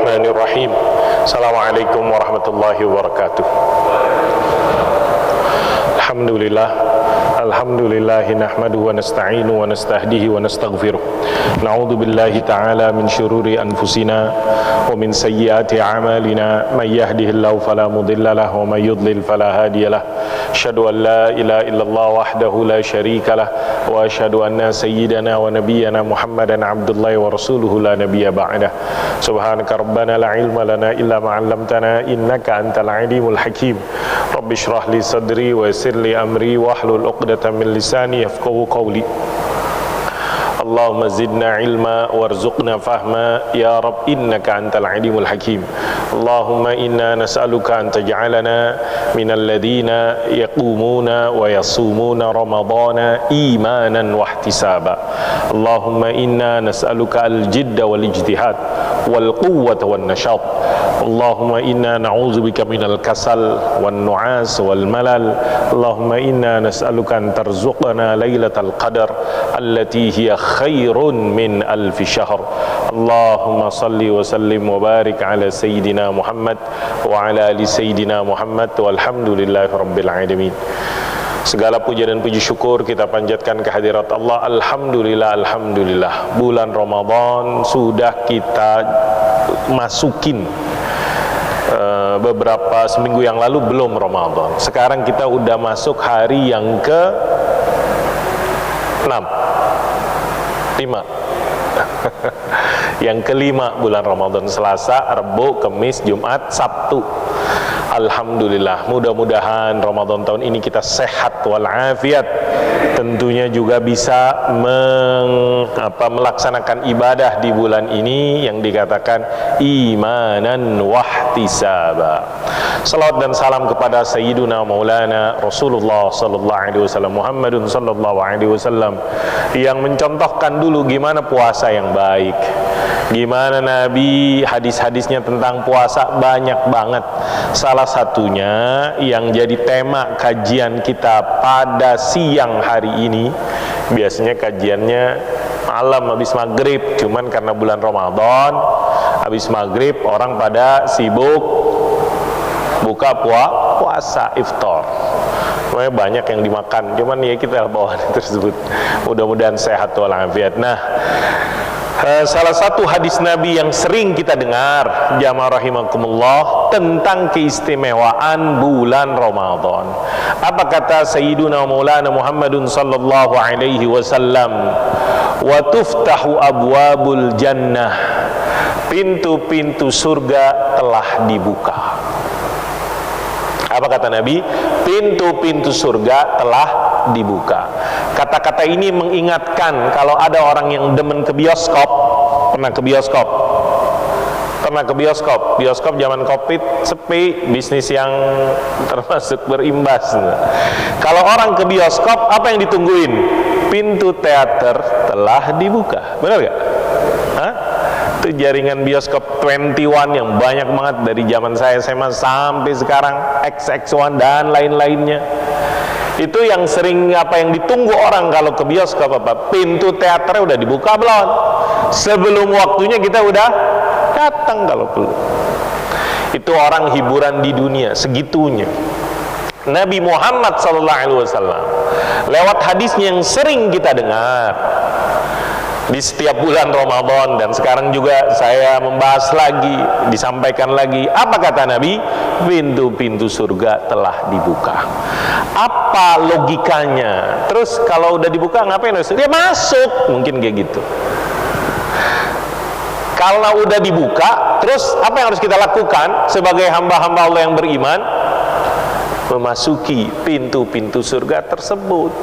Bismillahirrahmanirrahim. Assalamualaikum warahmatullahi wabarakatuh. Alhamdulillahi nahmaduhu wa nasta'inu wa nastahdihi wa nastaghfiruh. Na'udzu billahi ta'ala min syururi anfusina wa min sayyiati a'malina. May yahdihillahu fala mudilla lahu wa may yudlil fala hadiyalah. Asyhadu an la ilaha illallah wahdahu la syarika lah wa asyhadu anna sayyidana wa nabiyyana Muhammadan abdullahi wa rasuluhu la nabiyya ba'dah. Subhanaka rabbana la ilma lana illa ma 'allamtana innaka antal alimul hakim. Rabbi shrah li sadri wa yassir li amri wahlul 'uqdatam min lisani yafqahu qawli. Allahumma zidna ilma warzuqna fahma ya Rabb innaka antal alimul hakim. Allahumma inna nas'aluka an taj'alana minal ladhina yaqumuna wa yasumuna ramadana imanan wa ihtisaba. Allahumma inna nas'aluka al-jidda wal ijtihad wal quwwata wan nashat. Allahumma inna na'udzubika minal kasal wan nu'as wal malal. Allahumma inna nas'aluka an tarzuqana lailatal qadar allati hiya khairun min alfi syahr. Allahumma salli wa sallim wa barik ala sayyidina Muhammad wa ala ali sayyidina Muhammad walhamdulillahi rabbil alamin. Segala puja dan puji syukur kita panjatkan kehadirat Allah. Alhamdulillah, bulan Ramadan sudah kita masukin. Beberapa seminggu yang lalu belum Ramadan. Sekarang kita udah masuk hari yang ke 6 5 yang kelima bulan Ramadan. Selasa, Rabu, Kamis, Jumat, Sabtu. Alhamdulillah, mudah-mudahan Ramadan tahun ini kita sehat walafiat. Tentunya juga bisa melaksanakan ibadah di bulan ini yang dikatakan imanan wahtisaba. Salawat dan salam kepada Sayyiduna Maulana Rasulullah sallallahu alaihi wasallam, Muhammadun sallallahu alaihi wasallam, yang mencontohkan dulu gimana puasa yang baik. Gimana Nabi, hadis-hadisnya tentang puasa banyak banget. Salah satunya yang jadi tema kajian kita pada siang hari ini. Biasanya kajiannya malam habis maghrib, cuman karena bulan Ramadan habis maghrib orang pada sibuk buka puasa, iftar. Banyak yang dimakan, cuman ya kita bawaan tersebut. Mudah-mudahan sehat walafiat. Nah, salah satu hadis Nabi yang sering kita dengar, jamaah rahimakumullah, tentang keistimewaan bulan Ramadan. Apa kata Sayyiduna Maulana Muhammadun sallallahu alaihi wasallam? Wa tuftahu abwabul jannah. Pintu-pintu surga telah dibuka. Apa kata Nabi? Pintu-pintu surga telah dibuka. Kata-kata ini mengingatkan kalau ada orang yang demen ke bioskop. Pernah ke bioskop? Pernah ke bioskop? Bioskop zaman Covid sepi, bisnis yang termasuk berimbas. Kalau orang ke bioskop, apa yang ditungguin? Pintu teater telah dibuka. Benar gak? Hah? Itu jaringan bioskop 21 yang banyak banget dari zaman saya SMA sampai sekarang, XX1 dan lain-lainnya. Itu yang sering yang ditunggu orang kalau ke bioskop apa? Pintu teaternya udah dibuka belum? Sebelum waktunya kita udah datang kalau perlu. Itu orang hiburan di dunia segitunya. Nabi Muhammad SAW lewat hadisnya yang sering kita dengar di setiap bulan Ramadan, dan sekarang juga saya membahas lagi, disampaikan lagi. Apa kata Nabi? Pintu-pintu surga telah dibuka. Apa logikanya? Terus kalau udah dibuka ngapain? Dia masuk, mungkin kayak gitu. Kalau udah dibuka, terus apa yang harus kita lakukan sebagai hamba-hamba Allah yang beriman? Memasuki pintu-pintu surga tersebut.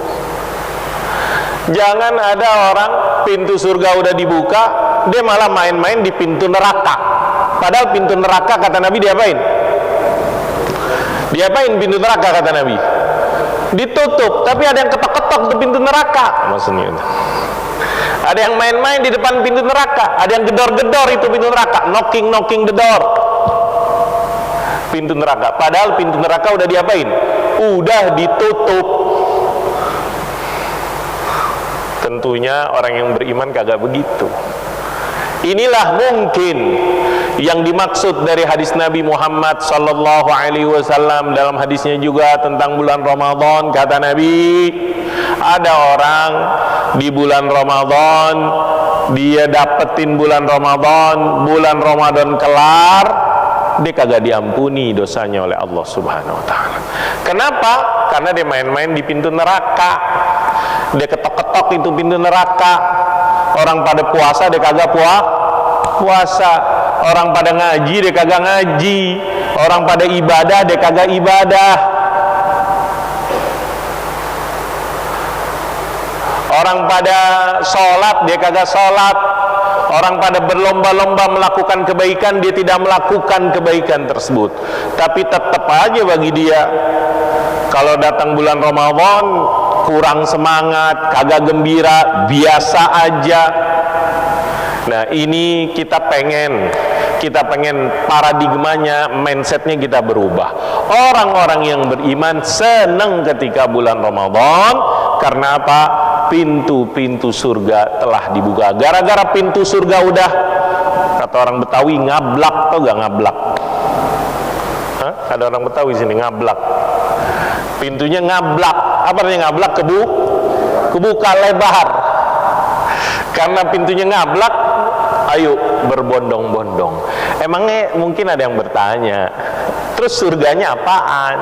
Jangan ada orang pintu surga udah dibuka, dia malah main-main di pintu neraka. Padahal pintu neraka kata Nabi diapain? Diapain pintu neraka kata Nabi? Ditutup, tapi ada yang ketok-ketok di pintu neraka. Maksudnya ada yang main-main di depan pintu neraka, ada yang gedor-gedor itu pintu neraka, knocking the door. Pintu neraka, padahal pintu neraka udah diapain? Udah ditutup. Tentunya orang yang beriman kagak begitu. Inilah mungkin yang dimaksud dari hadis Nabi Muhammad sallallahu alaihi wasallam. Dalam hadisnya juga tentang bulan Ramadan, kata Nabi, ada orang di bulan Ramadan, dia dapetin bulan Ramadan kelar, dia kagak diampuni dosanya oleh Allah Subhanahu wa taala. Kenapa? Karena dia main-main di pintu neraka. Dia ketok-ketok itu pintu neraka. Orang pada puasa dia kagak puasa. Orang pada ngaji dia kagak ngaji. Orang pada ibadah dia kagak ibadah. Orang pada sholat dia kagak sholat. Orang pada berlomba-lomba melakukan kebaikan, dia tidak melakukan kebaikan tersebut. Tapi tetap aja bagi dia, kalau datang bulan Ramadan kurang semangat, kagak gembira, biasa aja. Nah, ini kita pengen paradigmanya, mindsetnya kita berubah. Orang-orang yang beriman senang ketika bulan Ramadan. Karena apa? Pintu-pintu surga telah dibuka. Gara-gara pintu surga udah, kata orang Betawi, ngablak. Tau gak ngablak? Hah? Ada orang Betawi sini, ngablak. Pintunya ngablak. Apa artinya ngablak? Kebuka lebar. Karena pintunya ngablak, ayo berbondong-bondong. Emangnya mungkin ada yang bertanya, terus surganya apaan?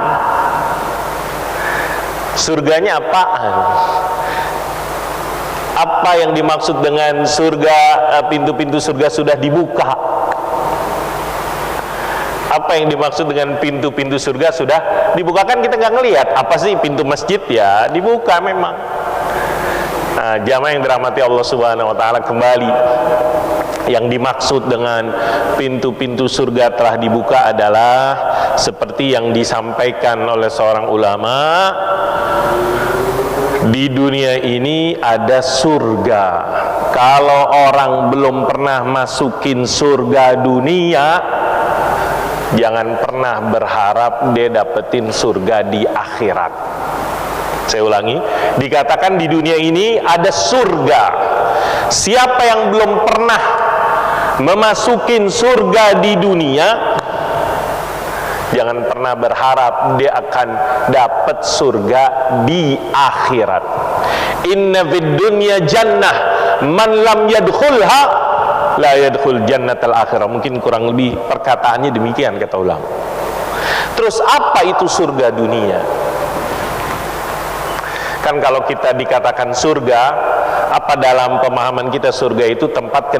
Surganya apaan? Apa yang dimaksud dengan surga, pintu-pintu surga sudah dibuka? Apa yang dimaksud dengan pintu-pintu surga sudah dibuka? Kan kita nggak ngelihat. Apa sih pintu masjid? Ya dibuka memang. Nah, jamaah yang dirahmati Allah Subhanahu wa taala, kembali, yang dimaksud dengan pintu-pintu surga telah dibuka adalah seperti yang disampaikan oleh seorang ulama, di dunia ini ada surga. Kalau orang belum pernah masukin surga dunia, jangan pernah berharap dia dapetin surga di akhirat. Saya ulangi, dikatakan di dunia ini ada surga. Siapa yang belum pernah memasukin surga di dunia, jangan pernah berharap dia akan dapat surga di akhirat. Inna fid dunya jannah, man lam yadkhulha la yadkhul jannatal akhirah. Mungkin kurang lebih perkataannya demikian, kata ulama. Terus apa itu surga dunia? Kan kalau kita dikatakan surga, apa dalam pemahaman kita surga itu tempat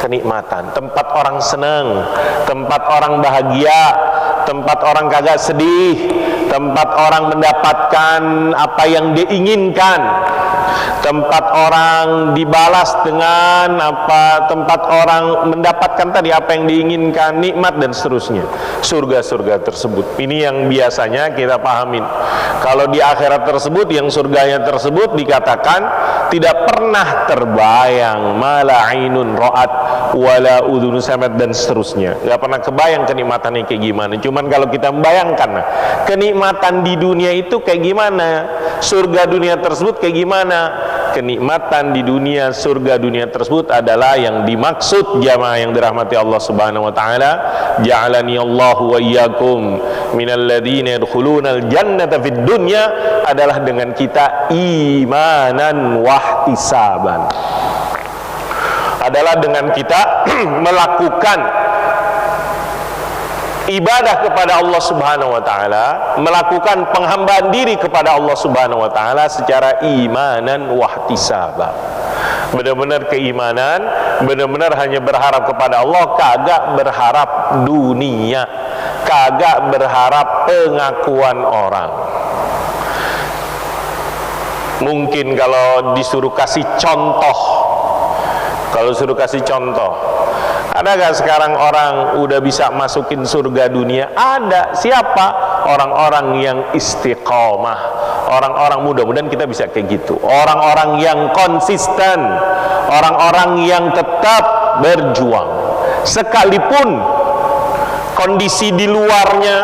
kenikmatan, tempat orang senang, tempat orang bahagia, tempat orang kagak sedih, tempat orang mendapatkan apa yang diinginkan, tempat orang dibalas dengan apa, tempat orang mendapatkan tadi apa yang diinginkan, nikmat dan seterusnya. Surga-surga tersebut ini yang biasanya kita pahamin. Kalau di akhirat tersebut, yang surganya tersebut dikatakan tidak pernah terbayang, mala ainun ra'at wala udhun sami'at dan seterusnya. Gak pernah kebayang kenikmatannya kayak gimana. Cuman kalau kita membayangkan kenikmatan di dunia itu kayak gimana, surga dunia tersebut kayak gimana, kenikmatan di dunia, surga dunia tersebut adalah yang dimaksud jamaah yang dirahmati Allah Subhanahu wa taala. Ja'alani Allahu wa iyyakum minal ladzina yadkhulunal jannata fid dunya, adalah dengan kita imanan wahtisaban, adalah dengan kita melakukan ibadah kepada Allah Subhanahu wa taala, melakukan penghambaan diri kepada Allah Subhanahu wa taala secara imanan wahtisaba. Benar-benar keimanan, benar-benar hanya berharap kepada Allah, kagak berharap dunia, kagak berharap pengakuan orang. Mungkin kalau disuruh kasih contoh, ada gak sekarang orang udah bisa masukin surga dunia? Ada. Siapa? Orang-orang yang istiqomah, orang-orang, mudah-mudahan kita bisa kayak gitu, orang-orang yang konsisten, orang-orang yang tetap berjuang sekalipun kondisi di luarnya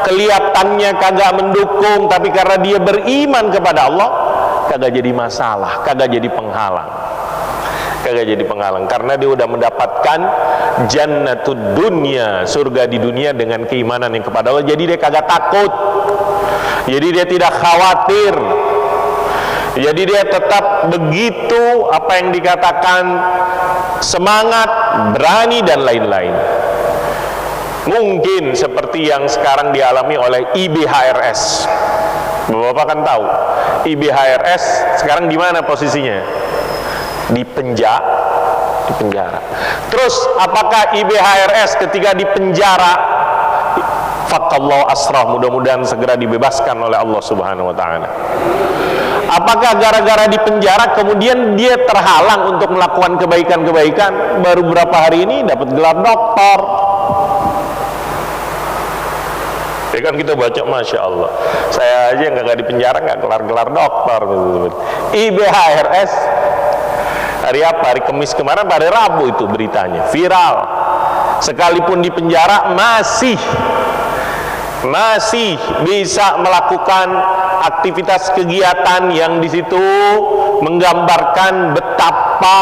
kelihatannya kagak mendukung, tapi karena dia beriman kepada Allah, kagak jadi masalah, kagak jadi penghalang. kagak jadi penghalang, karena dia udah mendapatkan jannatud dunya, surga di dunia dengan keimanan yang kepada Allah. Jadi dia kagak takut, jadi dia tidak khawatir, jadi dia tetap begitu apa yang dikatakan semangat, berani dan lain-lain. Mungkin seperti yang sekarang dialami oleh IBHRS. Bapak kan tahu IBHRS sekarang di mana posisinya? Di penjara. Terus apakah IBHRS ketika di penjara, faqallahu asrah, mudah-mudahan segera dibebaskan oleh Allah Subhanahu wa taala. Apakah gara-gara di penjara kemudian dia terhalang untuk melakukan kebaikan-kebaikan? Baru beberapa hari ini dapat gelar doktor. Ya kan kita baca, Masya Allah, saya aja yang gak di penjara gak gelar-gelar doktor. IBHRS hari apa? Hari Kamis kemarin, pada Rabu itu beritanya viral. Sekalipun di penjara masih bisa melakukan aktivitas kegiatan yang di situ menggambarkan betapa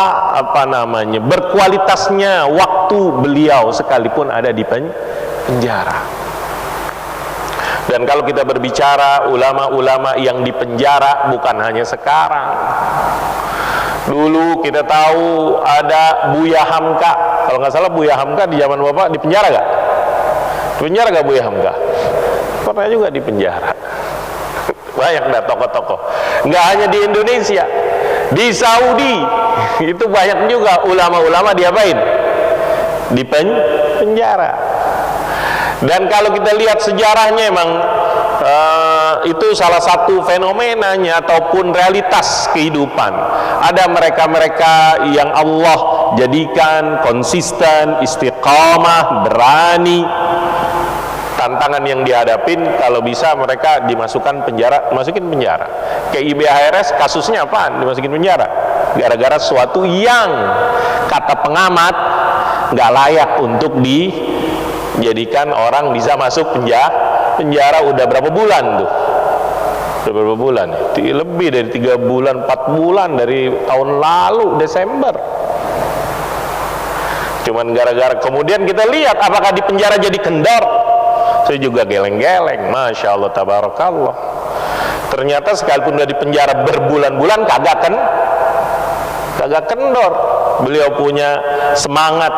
berkualitasnya waktu beliau sekalipun ada di penjara. Dan kalau kita berbicara ulama-ulama yang di penjara, bukan hanya sekarang. Dulu kita tahu ada Buya Hamka. Kalau nggak salah Buya Hamka di zaman Bapak di penjara gak? Di penjara gak Buya Hamka? Pernah juga di penjara. Banyak dah tokoh-tokoh. Nggak hanya di Indonesia, di Saudi itu banyak juga ulama-ulama diapain? Di penjara. Dan kalau kita lihat sejarahnya, emang itu salah satu fenomenanya ataupun realitas kehidupan. Ada mereka-mereka yang Allah jadikan konsisten, istiqamah, berani. Tantangan yang dihadapin, kalau bisa mereka dimasukkan penjara, masukin penjara. Kayak IBHRS kasusnya apaan? Dimasukin penjara gara-gara sesuatu yang kata pengamat nggak layak untuk dijadikan orang bisa masuk penjara. Udah berapa bulan tuh? Udah berapa bulan? Lebih dari 3 bulan, 4 bulan dari tahun lalu Desember. Cuman gara-gara kemudian kita lihat apakah di penjara jadi kendor. Saya juga geleng-geleng, Masya Allah, tabarakallah. Ternyata sekalipun udah di penjara berbulan-bulan kagak kendor. Beliau punya semangat,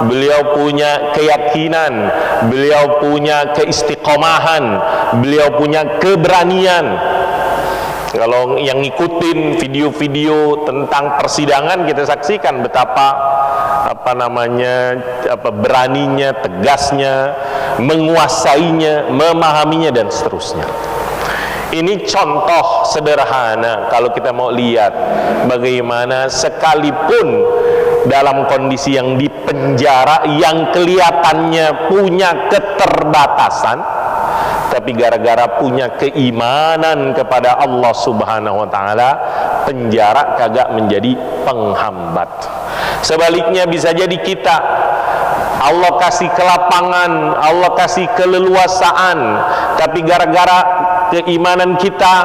beliau punya keyakinan, beliau punya keistiqomahan, beliau punya keberanian. Kalau yang ngikutin video-video tentang persidangan, kita saksikan betapa beraninya, tegasnya, menguasainya, memahaminya dan seterusnya. Ini contoh sederhana kalau kita mau lihat bagaimana sekalipun dalam kondisi yang di penjara yang kelihatannya punya keterbatasan, tapi gara-gara punya keimanan kepada Allah Subhanahu wa taala, penjara kagak menjadi penghambat. Sebaliknya bisa jadi kita, Allah kasih kelapangan, Allah kasih keleluasaan, tapi gara-gara keimanan kita,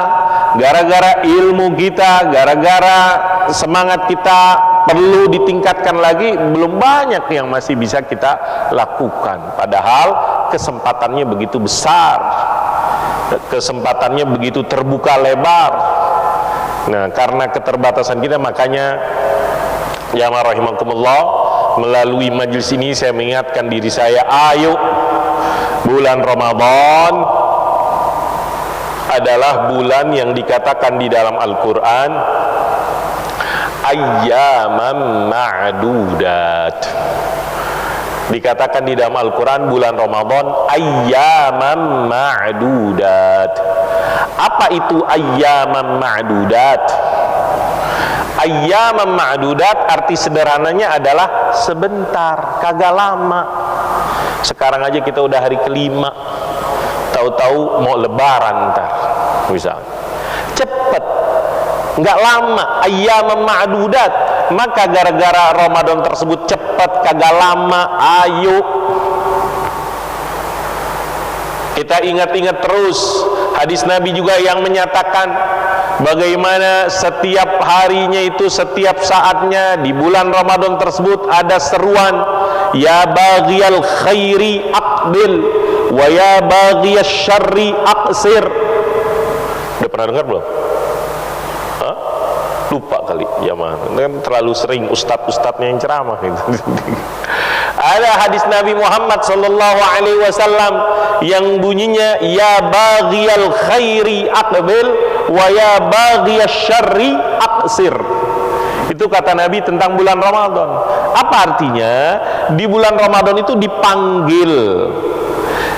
gara-gara ilmu kita, gara-gara semangat kita perlu ditingkatkan lagi, belum banyak yang masih bisa kita lakukan. Padahal kesempatannya begitu besar, kesempatannya begitu terbuka lebar. Nah, karena keterbatasan kita, makanya ya rahimakumullah, melalui majelis ini saya mengingatkan diri saya, ayo, bulan Ramadan adalah bulan yang dikatakan di dalam Al-Quran ayyaman ma'dudat. Dikatakan di dalam Al-Quran bulan Ramadan ayyaman ma'dudat. Apa itu ayyaman ma'dudat? Ayyaman ma'dudat arti sederhananya adalah sebentar, kagak lama. Sekarang aja kita udah hari kelima, tahu-tahu mau lebaran ntar, misal. Cepet, nggak lama. Ayyaman ma'dudat. Maka gara-gara Ramadan tersebut cepet, kagak lama, ayo kita ingat-ingat terus Hadis Nabi juga yang menyatakan bagaimana setiap harinya itu, setiap saatnya di bulan Ramadan tersebut ada seruan, ya baghiyal khairi aqbil wa ya baghiyasy syarri aqsir. Udah pernah dengar belum? Hah? Lupa kali jamaah, kan terlalu sering ustadz-ustadznya yang ceramah gitu. Ada hadis Nabi Muhammad sallallahu alaihi wasallam yang bunyinya, ya baghiyal khairi aqbil wa ya baghiyasy syarri aqsir. Itu kata Nabi tentang bulan Ramadan. Apa artinya? Di bulan Ramadan itu dipanggil.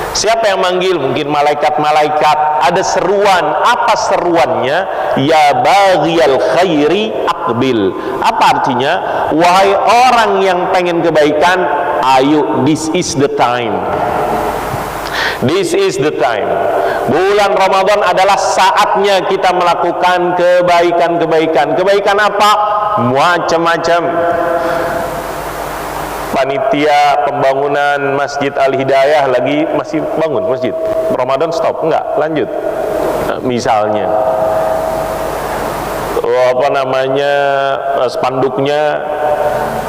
Siapa yang manggil? Mungkin malaikat-malaikat. Ada seruan. Apa seruannya? Ya baghiyal khairi aqbil. Apa artinya? Wahai orang yang pengen kebaikan, ayo, this is the time. This is the time. Bulan Ramadan adalah saatnya kita melakukan kebaikan-kebaikan. Kebaikan apa? Macam-macam. Panitia pembangunan Masjid Al-Hidayah lagi masih bangun masjid. Ramadan stop? Enggak, lanjut. Misalnya spanduknya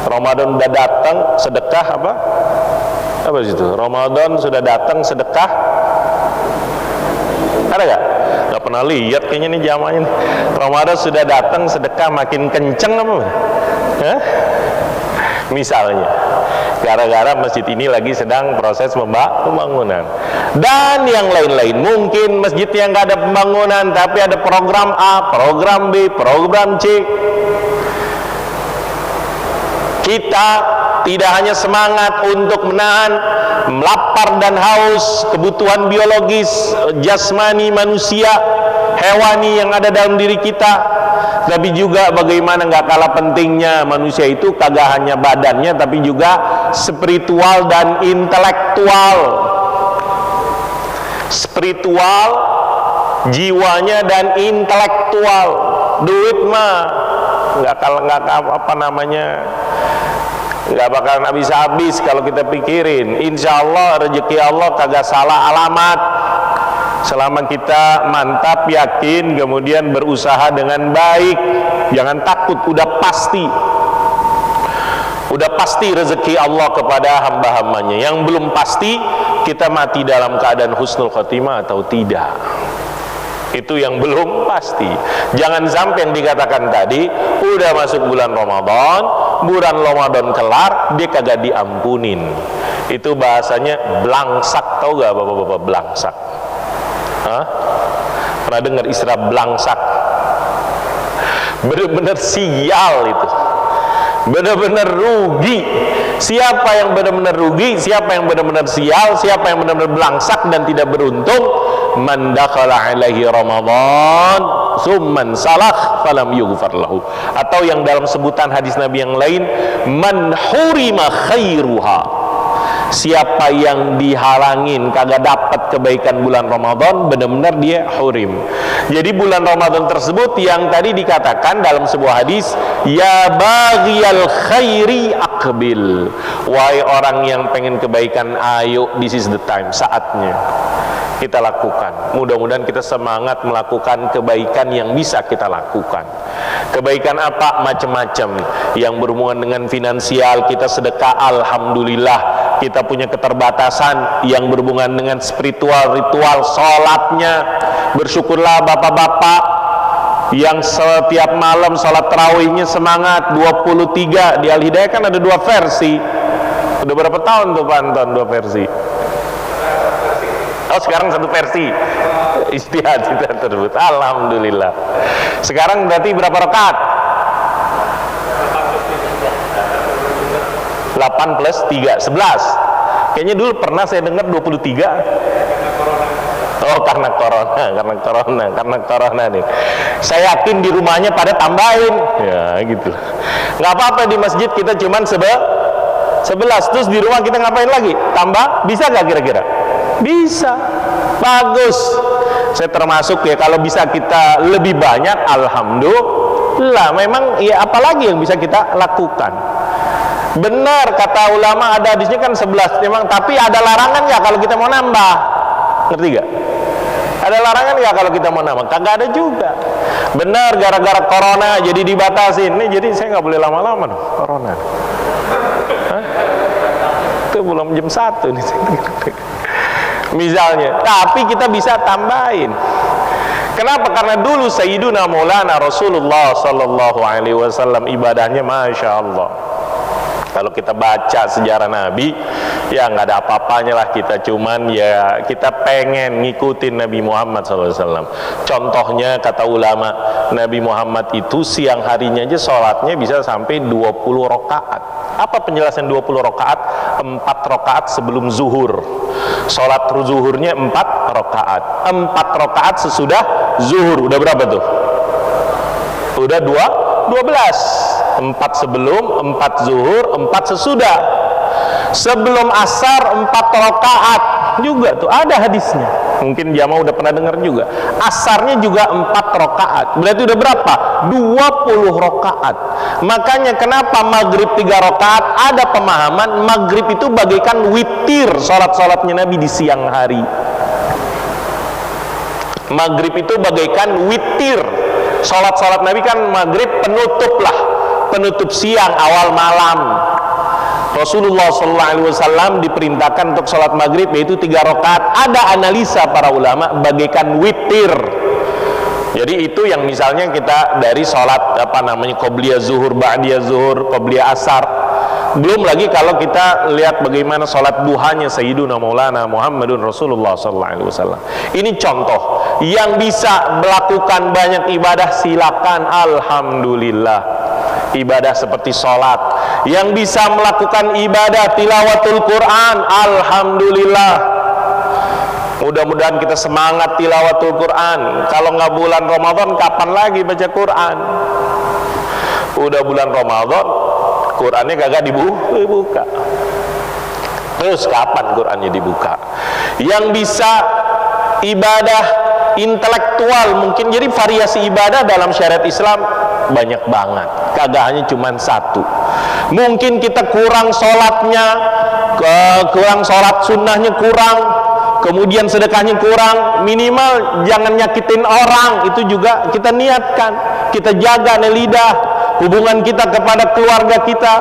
Ramadan udah datang, sedekah apa situ? Ramadan sudah datang, sedekah. Ada gak? Gak pernah lihat kayaknya nih jamaahnya. Ramadan sudah datang, sedekah makin kenceng apa? Hah? Misalnya, gara-gara masjid ini lagi sedang proses pembangunan, dan yang lain-lain. Mungkin masjid yang gak ada pembangunan, tapi ada program A, program B, program C. Kita tidak hanya semangat untuk menahan lapar dan haus, kebutuhan biologis jasmani manusia, hewani yang ada dalam diri kita, tapi juga bagaimana nggak kalah pentingnya manusia itu kagak hanya badannya, tapi juga spiritual dan intelektual. Spiritual, jiwanya, dan intelektual. Duit mah nggak bakalan habis-habis kalau kita pikirin. Insya Allah rezeki Allah kagak salah alamat selama kita mantap, yakin, kemudian berusaha dengan baik. Jangan takut, udah pasti rezeki Allah kepada hamba-hambanya. Yang belum pasti, kita mati dalam keadaan husnul khotimah atau tidak. Itu yang belum pasti. Jangan sampai yang dikatakan tadi, udah masuk bulan Ramadan Ramadan kelar, dia kagak diampunin. Itu bahasanya blangsak. Tahu gak bapak-bapak blangsak? Hah? Pernah dengar istilah blangsak? Bener-bener sial itu, bener-bener rugi. Siapa yang benar-benar rugi, siapa yang benar-benar sial, siapa yang benar-benar belangsak dan tidak beruntung? Man dakhala alaihi Ramadan summan salah falam yughfar lahu. Atau yang dalam sebutan hadis Nabi yang lain, man hurima khairuha. Siapa yang dihalangin kagak dapat kebaikan bulan Ramadan, benar-benar dia hurim. Jadi bulan Ramadan tersebut yang tadi dikatakan dalam sebuah hadis, ya baghiyal khairi aqbil. Wahai orang yang pengen kebaikan, ayo, this is the time, saatnya kita lakukan. Mudah-mudahan kita semangat melakukan kebaikan yang bisa kita lakukan. Kebaikan apa? Macam-macam. Yang berhubungan dengan finansial, kita sedekah, alhamdulillah. Kita punya keterbatasan yang berhubungan dengan spiritual, ritual, sholatnya, bersyukurlah bapak-bapak yang setiap malam sholat tarawihnya semangat. 23 di Al-Hidayah kan ada 2 versi. Udah berapa tahun tuh Pak Anton 2 versi? Oh, sekarang 1 versi istihad tersebut. Alhamdulillah. Sekarang berarti berapa rakaat? 8 plus 3, 11. Kayaknya dulu pernah saya dengar 23. Oh, karena corona nih. Saya yakin di rumahnya pada tambahin. Ya, gitu. Nggak apa-apa, di masjid kita cuman 11. Terus di rumah kita ngapain lagi? Tambah? Bisa nggak kira-kira? Bisa. Bagus. Saya termasuk ya, kalau bisa kita lebih banyak, alhamdulillah. Memang ya, apalagi yang bisa kita lakukan. Benar kata ulama, ada hadisnya kan 11 memang, tapi ada larangan nggak kalau kita mau nambah? Ngerti gak? Ada larangan nggak kalau kita mau nama? Kagak ada juga. Benar, gara-gara corona jadi dibatasin. Nih jadi saya nggak boleh lama-lama dong, corona. Hah? Itu belum jam 1 nih. Misalnya, tapi kita bisa tambahin. Kenapa? Karena dulu Sayyiduna Maulana Rasulullah Sallallahu Alaihi Wasallam ibadahnya Masya Allah. Kalau kita baca sejarah Nabi, ya nggak ada apa-apanya lah kita, cuman ya kita pengen ngikutin Nabi Muhammad SAW. Contohnya kata ulama, Nabi Muhammad itu siang harinya aja sholatnya bisa sampai 20 rakaat. Apa penjelasan 20 rakaat? 4 rakaat sebelum zuhur. Sholat zuhurnya 4 rakaat. 4 rakaat sesudah zuhur. Udah berapa tuh? Udah 12. 4 sebelum, 4 zuhur, 4 sesudah. Sebelum asar 4 rakaat juga tuh, ada hadisnya. Mungkin jamaah udah pernah dengar juga. Asarnya juga 4 rakaat. Berarti udah berapa? 20 rakaat. Makanya kenapa maghrib 3 rakaat? Ada pemahaman maghrib itu bagaikan witir sholat-sholatnya Nabi di siang hari. Maghrib itu bagaikan witir. Sholat-sholat Nabi kan maghrib penutup lah, penutup siang, awal malam. Rasulullah SAW diperintahkan untuk sholat maghrib yaitu 3 rakaat. Ada analisa para ulama bagaikan witir. Jadi itu yang misalnya kita dari sholat qobliyah zuhur, ba'diyah zuhur, qobliyah asar. Belum lagi kalau kita lihat bagaimana sholat duhanya Sayyiduna Maulana Muhammadun Rasulullah SAW. Ini contoh. Yang bisa melakukan banyak ibadah silakan, alhamdulillah. Ibadah seperti sholat. Yang bisa melakukan ibadah tilawatul Quran, alhamdulillah. Mudah-mudahan kita semangat tilawatul Quran. Kalau nggak bulan Ramadan, kapan lagi baca Quran? Udah bulan Ramadan, Qurannya kagak dibuka. Terus kapan Qurannya dibuka? Yang bisa ibadah intelektual, mungkin jadi variasi ibadah dalam syariat Islam banyak banget, kagak hanya cuma satu. Mungkin kita kurang sholatnya, kurang sholat sunnahnya kurang, kemudian sedekahnya kurang, minimal jangan nyakitin orang, itu juga kita niatkan. Kita jaga lidah, hubungan kita kepada keluarga kita,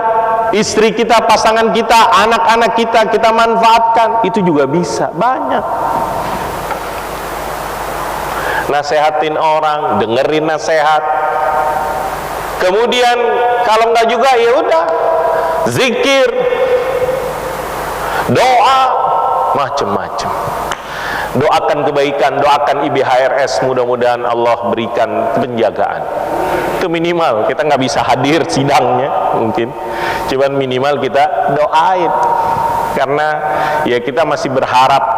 istri kita, pasangan kita, anak-anak kita manfaatkan, itu juga bisa banyak. Nasehatin orang, dengerin nasihat. Kemudian kalau enggak juga ya udah zikir, doa, macam-macam. Doakan kebaikan, doakan IBHRS, mudah-mudahan Allah berikan penjagaan. Itu minimal. Kita nggak bisa hadir sidangnya mungkin, cuman minimal kita doain, karena ya kita masih berharap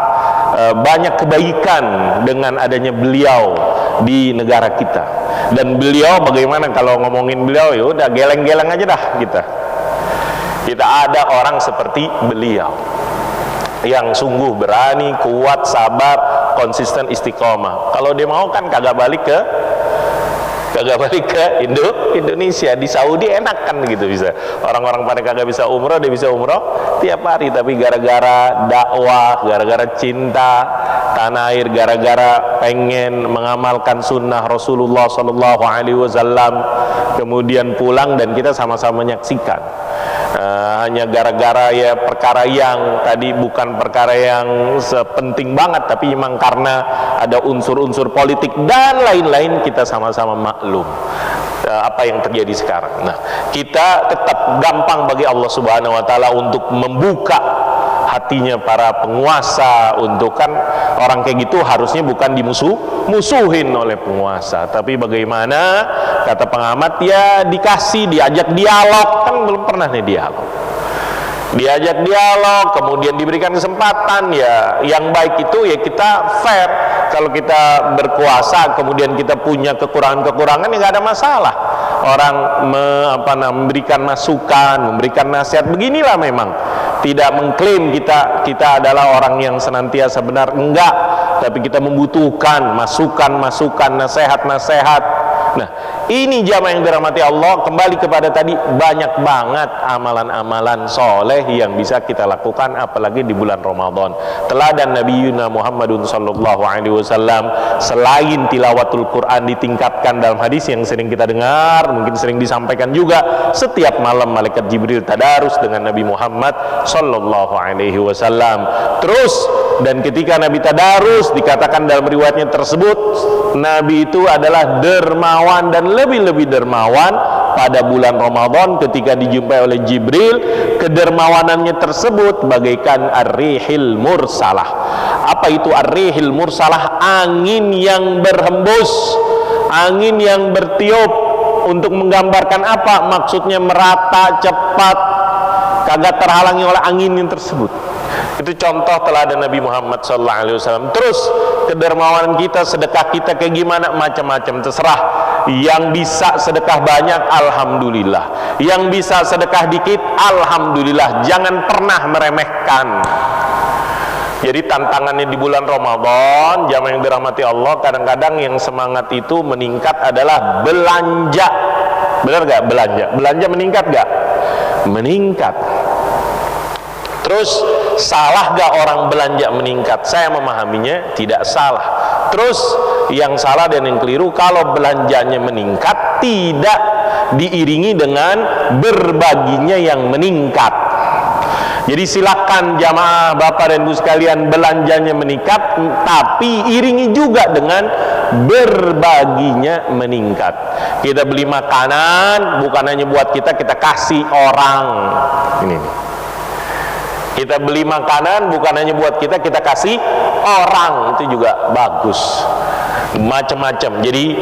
banyak kebaikan dengan adanya beliau di negara kita. Dan beliau bagaimana kalau ngomongin beliau, ya udah geleng-geleng aja dah kita. Kita ada orang seperti beliau yang sungguh berani, kuat, sabar, konsisten, istiqomah. Kalau dia mau kan kagak balik ke Indonesia. Di Saudi enak kan gitu, bisa orang-orang pada kagak bisa umroh, dia bisa umroh tiap hari. Tapi gara-gara dakwah, gara-gara cinta tanah air, gara-gara pengen mengamalkan sunnah Rasulullah Sallallahu Alaihi Wasallam, kemudian pulang dan kita sama-sama menyaksikan. Hanya gara-gara ya perkara yang tadi bukan perkara yang sepenting banget, tapi memang karena ada unsur-unsur politik dan lain-lain, kita sama-sama maklum apa yang terjadi sekarang. Nah, kita tetap gampang bagi Allah Subhanahu wa taala untuk membuka hatinya para penguasa. Untuk kan orang kayak gitu harusnya bukan musuhin oleh penguasa, tapi bagaimana kata pengamat, ya diajak dialog. Kan belum pernah nih diajak dialog, kemudian diberikan kesempatan. Ya yang baik itu ya kita fair. Kalau kita berkuasa kemudian kita punya kekurangan-kekurangan, ya nggak ada masalah. Orang memberikan masukan, memberikan nasihat, beginilah memang. Tidak mengklaim kita adalah orang yang senantiasa benar, enggak, tapi kita membutuhkan masukan-masukan, nasihat-nasihat Nah, ini jamaah yang dirahmati Allah, kembali kepada tadi, banyak banget amalan-amalan soleh yang bisa kita lakukan apalagi di bulan Ramadan. Teladan Nabi Muhammadun sallallahu alaihi wasallam, selain tilawatul Quran ditingkatkan dalam hadis yang sering kita dengar, mungkin sering disampaikan juga, setiap malam malaikat Jibril tadarus dengan Nabi Muhammad sallallahu alaihi wasallam. Terus, dan ketika Nabi tadarus, dikatakan dalam riwayatnya tersebut, Nabi itu adalah dermawan dan lebih-lebih dermawan pada bulan Ramadan. Ketika dijumpai oleh Jibril, kedermawanannya tersebut bagaikan ar-rihil mursalah. Apa itu ar-rihil mursalah? Angin yang berhembus, angin yang bertiup. Untuk menggambarkan apa? Maksudnya merata, cepat, kagak terhalangi oleh angin yang tersebut. Itu contoh teladan Nabi Muhammad SAW. Terus kedermawanan kita, sedekah kita kayak gimana? Macam-macam, terserah. Yang bisa sedekah banyak, alhamdulillah. Yang bisa sedekah dikit, alhamdulillah. Jangan pernah meremehkan. Jadi tantangannya di bulan Ramadan, jamaah yang dirahmati Allah, kadang-kadang yang semangat itu meningkat adalah belanja. Benar gak? Belanja meningkat gak? Meningkat. Terus salah gak orang belanja meningkat? Saya memahaminya tidak salah. Terus yang salah dan yang keliru, kalau belanjanya meningkat tidak diiringi dengan berbaginya yang meningkat. Jadi silakan jamaah bapak dan ibu sekalian, belanjanya meningkat, tapi iringi juga dengan berbaginya meningkat. Kita beli makanan bukan hanya buat kita kasih orang. Ini. Kita beli makanan bukan hanya buat kita kasih orang, itu juga bagus. Macam-macam. Jadi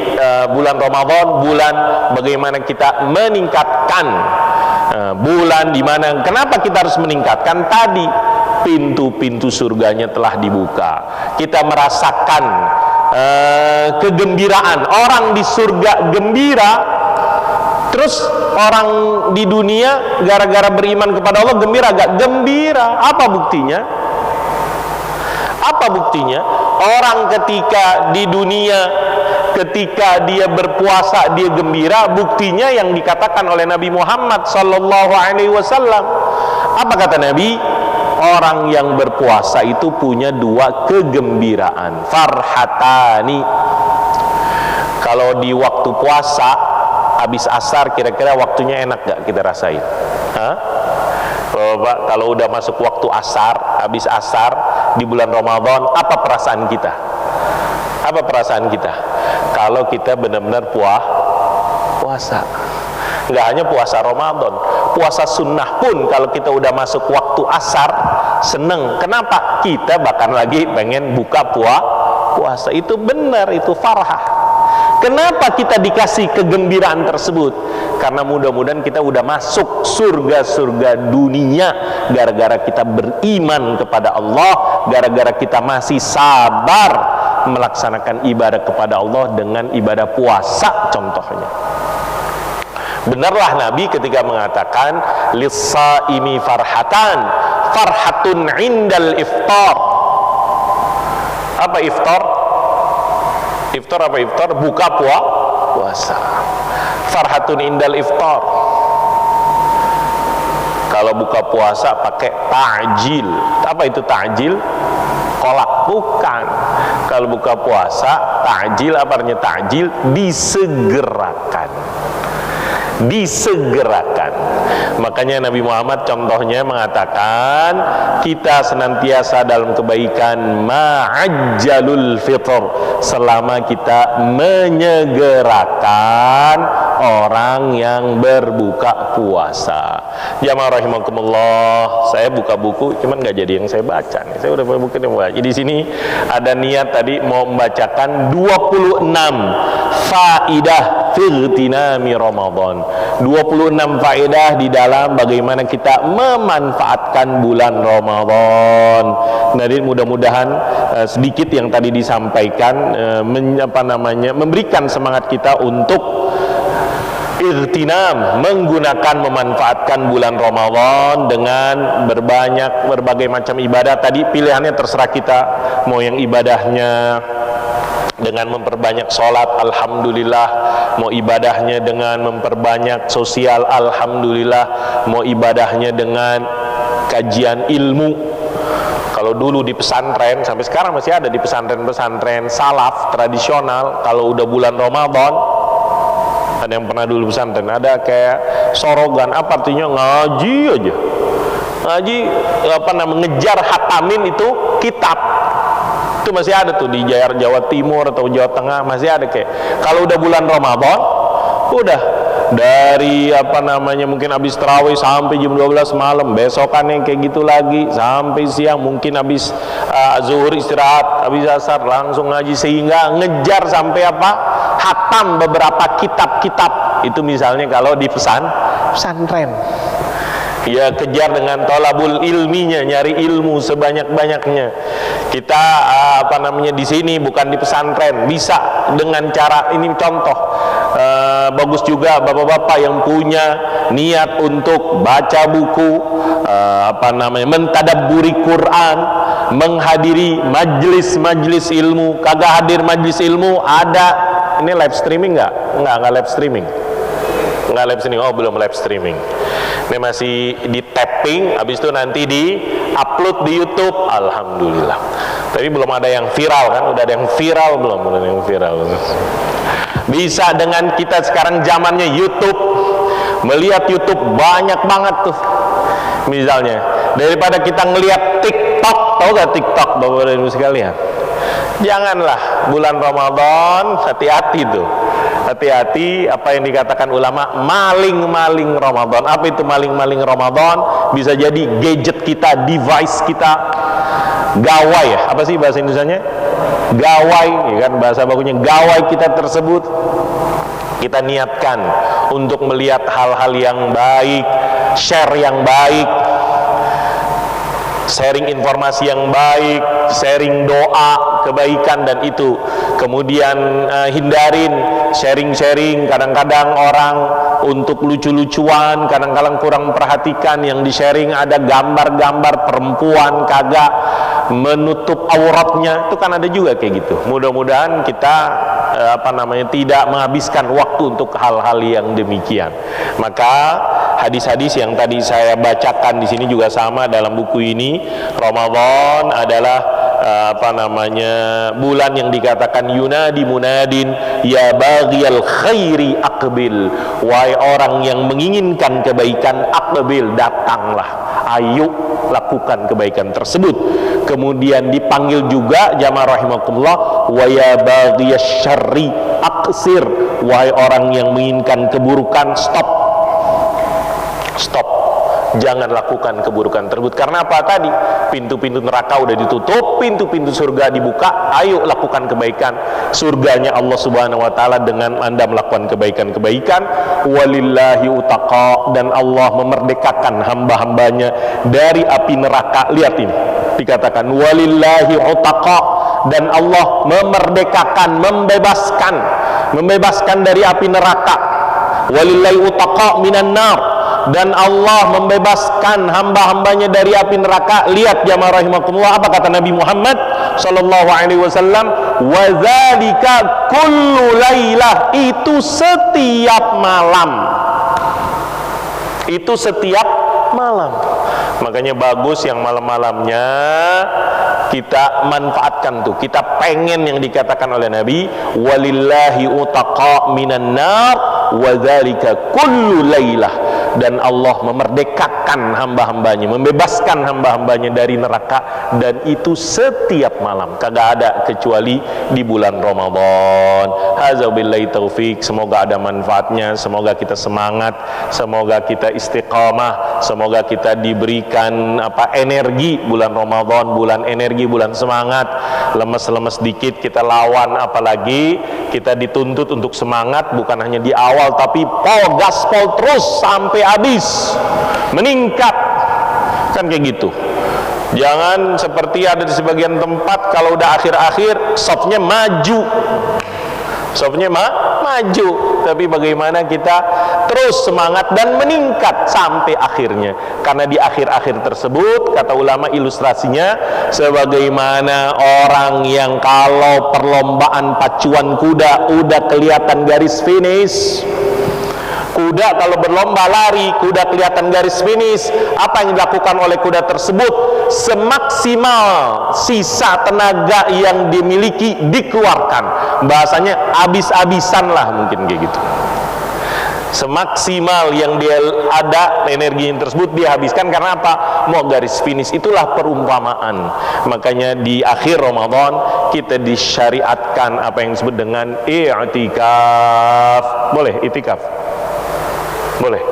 bulan Ramadan, bulan bagaimana kita meningkatkan, bulan dimana, kenapa kita harus meningkatkan? Tadi pintu-pintu surganya telah dibuka. Kita merasakan kegembiraan. Orang di surga gembira, terus orang di dunia gara-gara beriman kepada Allah gembira gak? Gembira. Apa buktinya? Apa buktinya? Orang ketika di dunia, ketika dia berpuasa dia gembira, buktinya yang dikatakan oleh Nabi Muhammad sallallahu alaihi wasallam. Apa kata Nabi? Orang yang berpuasa itu punya dua kegembiraan, farhatani. Kalau di waktu puasa habis asar, kira-kira waktunya enak gak kita rasain? Kalau udah masuk waktu asar, habis asar di bulan Ramadan, apa perasaan kita? Apa perasaan kita? Kalau kita benar-benar puasa, nggak hanya puasa Ramadan, puasa sunnah pun kalau kita udah masuk waktu asar, seneng. Kenapa? Kita bahkan lagi pengen buka puasa. Itu benar, itu farhah. Kenapa kita dikasih kegembiraan tersebut? Karena mudah-mudahan kita udah masuk surga-surga dunia gara-gara kita beriman kepada Allah, gara-gara kita masih sabar melaksanakan ibadah kepada Allah dengan ibadah puasa contohnya. Benarlah Nabi ketika mengatakan lis-shaimi farhatun indal iftar. Apa iftar? Iftar apa iftar? Buka puasa. Farhatun indal iftar. Kalau buka puasa pakai ta'jil. Apa itu ta'jil? Kolak. Bukan. Kalau buka puasa, ta'jil apa artinya ta'jil? Disegerakan. Disegerakan. Makanya Nabi Muhammad contohnya mengatakan kita senantiasa dalam kebaikan ma'ajjalul fitr, selama kita menyegerakan orang yang berbuka puasa. Jamaah rahimakumullah, saya buka buku cuman nggak jadi yang saya baca nih. Saya udah punya buku yang baca. Di sini ada niat tadi mau membacakan 26 faidah fightinami Ramadan. 26 faedah di dalam bagaimana kita memanfaatkan bulan Ramadan. Jadi mudah-mudahan sedikit yang tadi disampaikan memberikan semangat kita untuk ightinam, menggunakan, memanfaatkan bulan Ramadan dengan berbagai macam ibadah. Tadi pilihannya terserah kita, mau yang ibadahnya dengan memperbanyak sholat, alhamdulillah. Mau ibadahnya dengan memperbanyak sosial, alhamdulillah. Mau ibadahnya dengan kajian ilmu. Kalau dulu di pesantren, sampai sekarang masih ada di pesantren-pesantren salaf tradisional, kalau udah bulan Ramadan, ada yang pernah dulu pesantren, ada kayak sorogan, apa artinya? Ngaji aja, ngaji, ngejar hatamin itu kitab. Itu masih ada tuh di Jawa Timur atau Jawa Tengah, masih ada. Kayak kalau udah bulan Ramadan, udah dari mungkin habis tarawih sampai jam 12 malam, besokannya kayak gitu lagi sampai siang, mungkin habis zuhur istirahat, habis asar langsung ngaji, sehingga ngejar sampai hatam beberapa kitab-kitab. Itu misalnya kalau di pesantren. Ya, kejar dengan tolabul ilminya, nyari ilmu sebanyak-banyaknya. Kita di sini bukan di pesantren, bisa dengan cara ini. Contoh bagus juga bapak-bapak yang punya niat untuk baca buku, mentadabburi Quran, menghadiri majlis-majlis ilmu. Kagak hadir majlis ilmu, ada ini live streaming nggak live streaming. Nggak live streaming, oh belum live streaming. Ini masih di tapping, habis itu nanti di upload di YouTube. Alhamdulillah. Tapi belum ada yang viral kan? Udah ada yang viral belum? Udah ada yang viral. Bisa dengan kita sekarang zamannya YouTube, melihat YouTube banyak banget tuh. Misalnya daripada kita ngelihat TikTok, tahu gak TikTok bapak dan ibu sekalian? Janganlah bulan Ramadan, hati-hati tuh. Hati-hati apa yang dikatakan ulama, maling-maling Ramadan. Apa itu maling-maling Ramadan? Bisa jadi gadget kita, device kita, gawai ya, apa sih bahasa Indonesianya? Gawai, ya kan, bahasa bakunya gawai kita tersebut kita niatkan untuk melihat hal-hal yang baik, share yang baik, sharing informasi yang baik, sharing doa kebaikan, dan itu kemudian hindarin sharing-sharing. Kadang-kadang orang untuk lucu-lucuan, kadang-kadang kurang perhatikan yang di-sharing ada gambar-gambar perempuan kagak menutup auratnya, itu kan ada juga kayak gitu. Mudah-mudahan kita tidak menghabiskan waktu untuk hal-hal yang demikian. Maka hadis-hadis yang tadi saya bacakan di sini juga sama dalam buku ini. Ramadan adalah bulan yang dikatakan yunadi munadin ya baghiyal khairi aqbil, wahai orang yang menginginkan kebaikan, aqbil, datanglah, ayo lakukan kebaikan tersebut. Kemudian dipanggil juga jamaah rahimakumullah, wa ya baghiyasy syarri aqsir, wahai orang yang menginginkan keburukan, stop, jangan lakukan keburukan tersebut. Karena apa tadi? Pintu-pintu neraka udah ditutup, pintu-pintu surga dibuka. Ayo lakukan kebaikan. Surganya Allah Subhanahu wa taala dengan Anda melakukan kebaikan-kebaikan. Walillahi utaqa, dan Allah memerdekakan hamba-hambanya dari api neraka. Lihat ini, dikatakan walillahi utaqa, dan Allah memerdekakan, membebaskan dari api neraka. Walillahi utaqa minan nar, dan Allah membebaskan hamba-hambanya dari api neraka. Lihat jamaah rahimakumullah, apa kata Nabi Muhammad sallallahu alaihi wasallam, wa dzalika kullu lailah, itu setiap malam. Itu setiap malam. Makanya bagus yang malam-malamnya kita manfaatkan tuh. Kita pengen yang dikatakan oleh Nabi, walillahi utaqa minan nar wa dzalika kullu lailah, dan Allah memerdekakan hamba-hambanya, membebaskan hamba-hambanya dari neraka, dan itu setiap malam, kagak ada kecuali di bulan Ramadan. Hadza billahi taufik. Semoga ada manfaatnya, semoga kita semangat, semoga kita istiqamah, semoga kita diberikan energi. Bulan Ramadan bulan energi, bulan semangat. Lemes-lemes dikit kita lawan, apalagi kita dituntut untuk semangat bukan hanya di awal, tapi gaspol terus sampai habis, meningkat, kan kayak gitu. Jangan seperti ada di sebagian tempat, kalau udah akhir-akhir softnya maju, maju, tapi bagaimana kita terus semangat dan meningkat sampai akhirnya. Karena di akhir-akhir tersebut, kata ulama ilustrasinya sebagaimana orang yang kalau perlombaan pacuan kuda udah kelihatan garis finish. Kuda kalau berlomba lari, kuda kelihatan garis finish. Apa yang dilakukan oleh kuda tersebut? Semaksimal sisa tenaga yang dimiliki dikeluarkan. Bahasanya habis-habisan lah mungkin kayak gitu. Semaksimal yang dia ada energi tersebut dia habiskan karena apa? Mau garis finish. Itulah perumpamaan. Makanya di akhir Ramadan kita disyariatkan apa yang disebut dengan i'tikaf. Boleh i'tikaf? Boleh?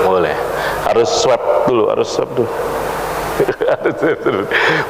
Boleh. Harus swab dulu.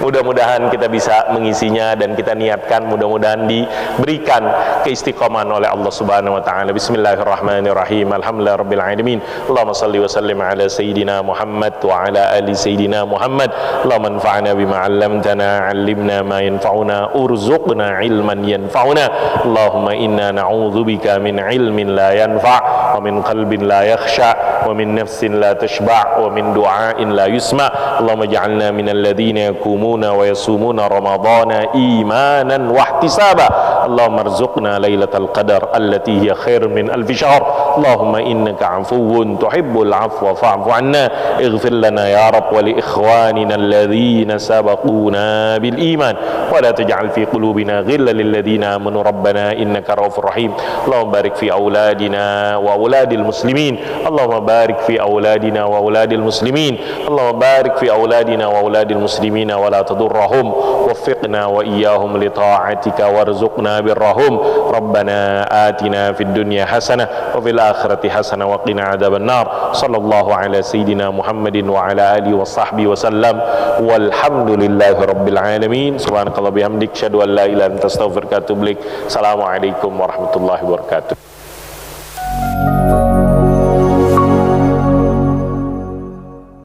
Mudah-mudahan kita bisa mengisinya dan kita niatkan, mudah-mudahan diberikan keistiqomahan oleh Allah Subhanahu wa taala. Bismillahirrahmanirrahim. Alhamdulillahirabbil alamin. Allahumma shalli wa sallim ala sayidina Muhammad wa ala ali sayidina Muhammad. Allahumma anfa'na bima 'allamtana, 'allimna ma yanfa'una, urzuqna ilman yanfa'una. Allahumma inna na'udzubika min ilmin la yanfa' wa min qalbin la yakhsha wa min nafsin la tashba' wa min du'ain la yusma'. Allahumma ij'alna minal ladzina yaqumuna wa yasumuna ramadhana imanan wa ihtisaba. Allahumma arzuqna lailatal qadar allati hiya khair min alf syahr. Allahumma innaka 'afuwun tuhibbul 'afwa fa'fu 'anna. Ighfir lana ya rabb wa li ikhwanina alladhina sabaquna bil iman wa la taj'al fi qulubina ghillan lil ladzina amanu rabbana innaka ra'ufur rahim. Allahumma barik fi auladina wa auladil muslimin. Allahumma barik fi auladina wa auladil muslimin. Allahumma barik fi auladina wa auladil muslimin wa la tadurrahum. Waffiqna wa iyyahum li ta'atika warzuqna birrahum. Rabbana atina fid dunya hasanah wa fil akhirati hasanah wa qina adzaban nar. Sallallahu ala sayidina Muhammadin wa ala alihi wa sahbihi wa sallam. Walhamdulillahi rabbil alamin. Subhanakallah bihamdik, asyhadu an la ilaha illa anta, astaghfiruka wa atubu ilaik. Assalamualaikum warahmatullahi wabarakatuh.